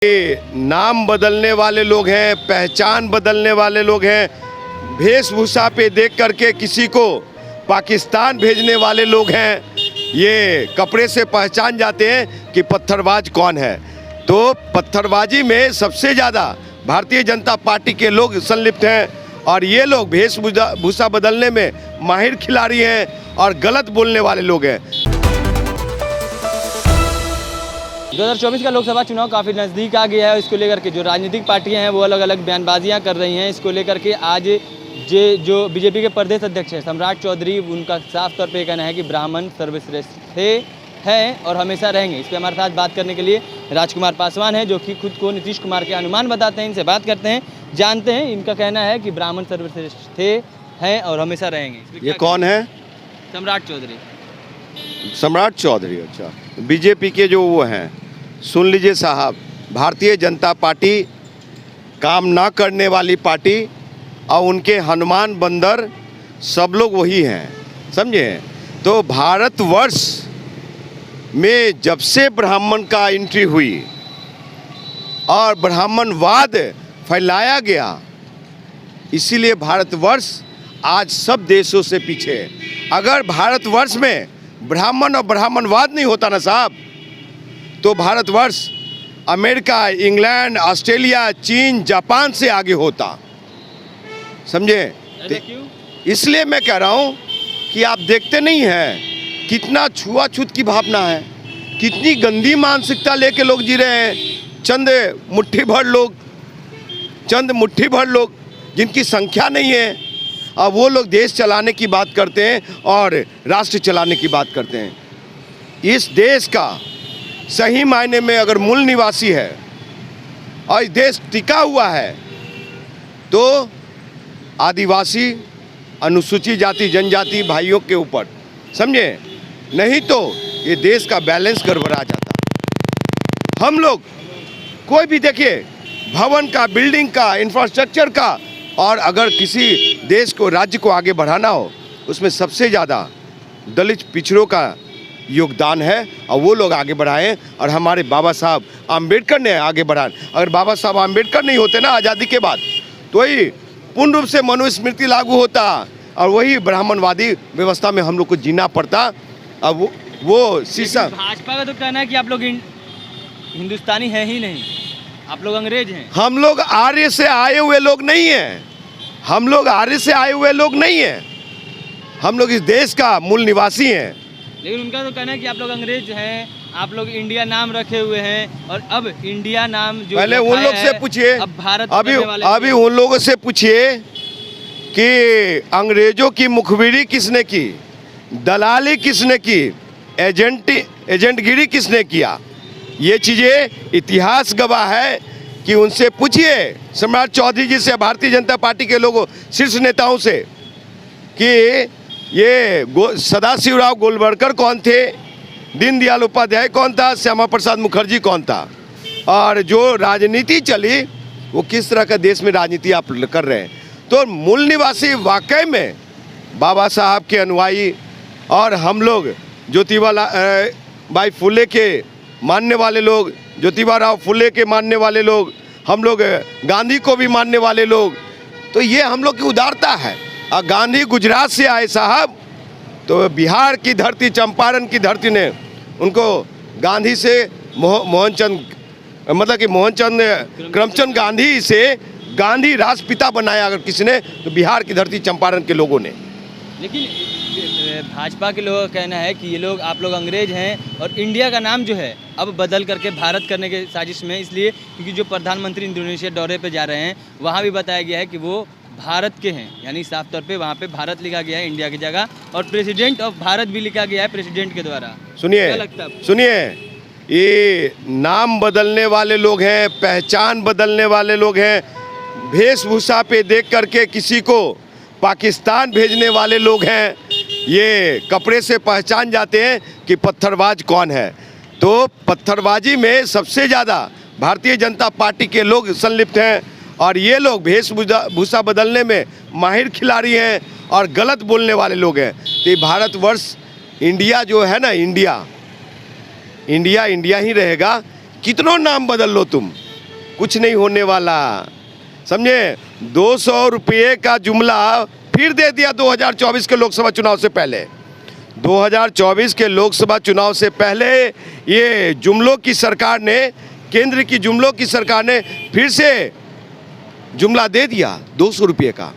नाम बदलने वाले लोग हैं, पहचान बदलने वाले लोग हैं, वेशभूषा पे देख करके किसी को पाकिस्तान भेजने वाले लोग हैं। ये कपड़े से पहचान जाते हैं कि पत्थरबाज कौन है। तो पत्थरबाजी में सबसे ज़्यादा भारतीय जनता पार्टी के लोग संलिप्त हैं और ये लोग वेशभूषा बदलने में माहिर खिलाड़ी हैं और गलत बोलने वाले लोग हैं। 2024 का लोकसभा चुनाव काफ़ी नज़दीक आ गया है। इसको लेकर के जो राजनीतिक पार्टियां हैं वो अलग अलग बयानबाजियां कर रही हैं। इसको लेकर के आज जो बीजेपी के प्रदेश अध्यक्ष हैं सम्राट चौधरी, उनका साफ तौर पे कहना है कि ब्राह्मण सर्वश्रेष्ठ हैं और हमेशा रहेंगे। इस पर हमारे साथ बात करने के लिए राजकुमार पासवान हैं, जो कि खुद को नीतीश कुमार के अनुमान बताते हैं। इनसे बात करते हैं, जानते हैं। इनका कहना है कि ब्राह्मण सर्वश्रेष्ठ हैं और हमेशा रहेंगे। ये कौन है? सम्राट चौधरी। सम्राट चौधरी, अच्छा। बीजेपी के जो वो हैं, सुन लीजिए साहब, भारतीय जनता पार्टी काम ना करने वाली पार्टी और उनके हनुमान बंदर सब लोग वही हैं, समझे। तो भारतवर्ष में जब से ब्राह्मण का एंट्री हुई और ब्राह्मणवाद फैलाया गया, इसीलिए भारतवर्ष आज सब देशों से पीछे है। अगर भारतवर्ष में ब्राह्मण और ब्राह्मणवाद नहीं होता ना साहब, तो भारतवर्ष अमेरिका, इंग्लैंड, ऑस्ट्रेलिया, चीन, जापान से आगे होता, समझे। इसलिए मैं कह रहा हूँ कि आप देखते नहीं हैं कितना छुआछूत की भावना है, कितनी गंदी मानसिकता लेके लोग जी रहे हैं। चंद मुट्ठी भर लोग जिनकी संख्या नहीं है, अब वो लोग देश चलाने की बात करते हैं और राष्ट्र चलाने की बात करते हैं। इस देश का सही मायने में अगर मूल निवासी है और देश टिका हुआ है तो आदिवासी, अनुसूचित जाति, जनजाति भाइयों के ऊपर, समझे। नहीं तो ये देश का बैलेंस गड़बड़ा जाता। हम लोग कोई भी देखिए, भवन का, बिल्डिंग का, इंफ्रास्ट्रक्चर का, और अगर किसी देश को, राज्य को आगे बढ़ाना हो, उसमें सबसे ज़्यादा दलित पिछड़ों का योगदान है और वो लोग आगे बढ़ाएं। और हमारे बाबा साहब आम्बेडकर ने आगे बढ़ाए। अगर बाबा साहब आम्बेडकर नहीं होते ना आज़ादी के बाद, तो ही पूर्ण रूप से मनुस्मृति लागू होता और वही ब्राह्मणवादी व्यवस्था में हम लोग को जीना पड़ता। अब वो शीशा। भाजपा का तो कहना है कि आप लोग हिंदुस्तानी हैं ही नहीं, आप लोग अंग्रेज हैं। हम लोग आर्य से आए हुए लोग नहीं हैं, हम लोग आर्य से आए हुए लोग नहीं हैं, हम लोग इस देश का मूल निवासी हैं। लेकिन उनका तो कहना है कि आप लोग अंग्रेज हैं, आप लोग इंडिया नाम रखे हुए हैं और अब इंडिया नाम जो पहले उन लोग से पूछिए, अब भारत अभी उन लोगों से पूछिए कि अंग्रेजों की मुखबिरी किसने की, दलाली किसने की, एजेंटगिरी किसने किया। ये चीज़ें इतिहास गवाह है कि उनसे पूछिए, सम्राट चौधरी जी से, भारतीय जनता पार्टी के लोगों, शीर्ष नेताओं से, कि ये सदाशिवराव गोलवलकर कौन थे, दीनदयाल उपाध्याय कौन था, श्यामा प्रसाद मुखर्जी कौन था, और जो राजनीति चली वो किस तरह का देश में राजनीति आप कर रहे हैं। तो मूल निवासी वाकई में बाबा साहब के अनुयायी और हम लोग ज्योतिबा भाई फुले के मानने वाले लोग, ज्योतिबा राव फुले के मानने वाले लोग, हम लोग गांधी को भी मानने वाले लोग, तो ये हम लोग की उदारता है। और गांधी गुजरात से आए साहब, तो बिहार की धरती, चंपारण की धरती ने उनको गांधी से मोहनचंद करमचंद गांधी से गांधी राष्ट्रपिता बनाया अगर किसी ने, तो बिहार की धरती, चंपारण के लोगों ने। लेकिन भाजपा के लोगों का कहना है कि ये लोग, आप लोग अंग्रेज हैं और इंडिया का नाम जो है अब बदल करके भारत करने के साजिश में, इसलिए क्योंकि जो प्रधानमंत्री इंडोनेशिया दौरे पे जा रहे हैं वहाँ भी बताया गया है कि वो भारत के हैं, यानी साफ तौर पे वहाँ पे भारत लिखा गया है इंडिया की जगह, और प्रेसिडेंट ऑफ भारत भी लिखा गया है प्रेसिडेंट के द्वारा। सुनिए, ये नाम बदलने वाले लोग हैं, पहचान बदलने वाले लोग हैं, वेशभूषा पे देख करके किसी को पाकिस्तान भेजने वाले लोग हैं। ये कपड़े से पहचान जाते हैं कि पत्थरबाज कौन है। तो पत्थरबाजी में सबसे ज़्यादा भारतीय जनता पार्टी के लोग संलिप्त हैं और ये लोग वेशभूषा बदलने में माहिर खिलाड़ी हैं और गलत बोलने वाले लोग हैं। तो ये भारतवर्ष, इंडिया जो है ना, इंडिया ही रहेगा। कितनों नाम बदल लो तुम, कुछ नहीं होने वाला, समझे। 200 रुपये का जुमला फिर दे दिया 2024 के लोकसभा चुनाव से पहले। 2024 के लोकसभा चुनाव से पहले ये जुमलों की सरकार ने, केंद्र की जुमलों की सरकार ने फिर से जुमला दे दिया 200 रुपये का।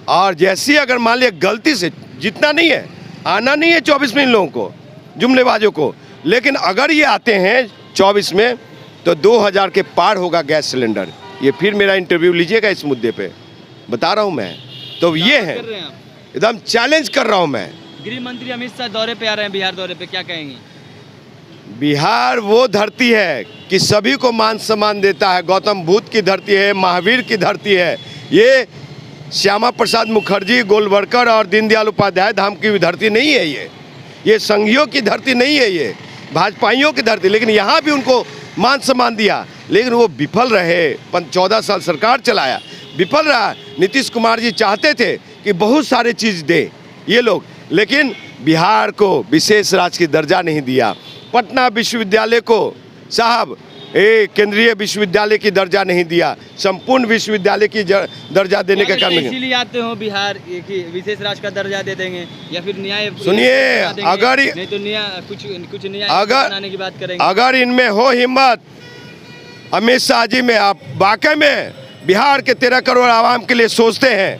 और जैसी अगर मान लिया गलती से, जितना नहीं है, आना नहीं है 24 में इन लोगों को, जुमलेबाजों को, लेकिन अगर ये आते हैं 24 में तो 2000 के पार होगा गैस सिलेंडर। ये फिर मेरा इंटरव्यू लीजिएगा इस मुद्दे पे, बता रहा हूँ मैं। तो ये है, कर रहे हैं आप? एकदम चैलेंज कर रहा हूँ मैं। गृह मंत्री अमित शाह दौरे पे आ रहे हैं, बिहार दौरे पे, क्या कहेंगे? बिहार वो धरती है कि सभी को मान सम्मान देता है। गौतम बुद्ध की धरती है, महावीर की धरती है। ये श्यामा प्रसाद मुखर्जी, गोलवलकर और दीनदयाल उपाध्याय धाम की धरती नहीं है। ये संघियों की धरती नहीं है, ये भाजपाइयों की धरती। लेकिन यहाँ भी उनको मान सम्मान दिया, लेकिन वो विफल रहे। 14 साल सरकार चलाया, विफल रहा। नीतीश कुमार जी चाहते थे कि बहुत सारे चीज़ दे ये लोग, लेकिन बिहार को विशेष राज्य की दर्जा नहीं दिया। पटना विश्वविद्यालय को साहब केंद्रीय विश्वविद्यालय की दर्जा नहीं दिया, संपूर्ण विश्वविद्यालय की दर्जा देने का काम नहीं। इसीलिए आते हो बिहार कि विशेष राज्य का दर्जा दे देंगे, या फिर न्याय सुनिए, अगर नहीं तो न्याय कुछ न्याय अगर बनाने की बात करेंगे। अगर इनमें हो हिम्मत अमित शाह जी में, आप वाकई में बिहार के 13 करोड़ आवाम के लिए सोचते हैं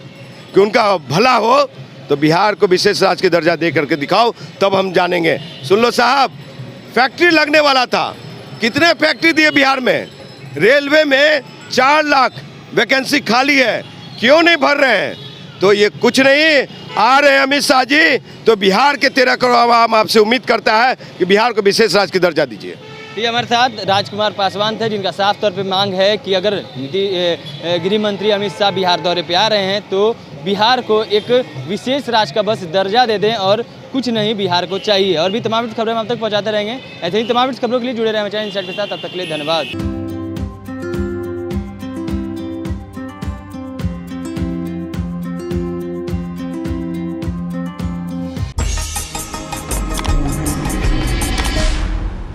कि उनका भला हो, तो बिहार को विशेष राज्य की दर्जा दे करके दिखाओ, तब हम जानेंगे। सुन लो साहब, फैक्ट्री लगने वाला था, कितने फैक्ट्री दिए बिहार में? रेलवे में 4 लाख वैकेंसी खाली है, क्यों नहीं भर रहे हैं? तो ये कुछ नहीं, आ रहे हैं अमित शाह जी, तो बिहार के 13 करोड़ आवाम आपसे उम्मीद करता है कि बिहार को विशेष राज्य की दर्जा दीजिए। ये हमारे साथ राजकुमार पासवान थे, जिनका साफ तौर पे मांग है कि अगर गृह मंत्री अमित शाह बिहार दौरे पे आ रहे हैं तो बिहार को एक विशेष राज्य का बस दर्जा दे दें, और कुछ नहीं बिहार को चाहिए। और भी तमाम खबरें हम आप तक पहुंचाते रहेंगे। ऐसे ही तमाम खबरों के लिए जुड़े रहें चैनल इनसाइड के साथ। तब तक के लिए धन्यवाद।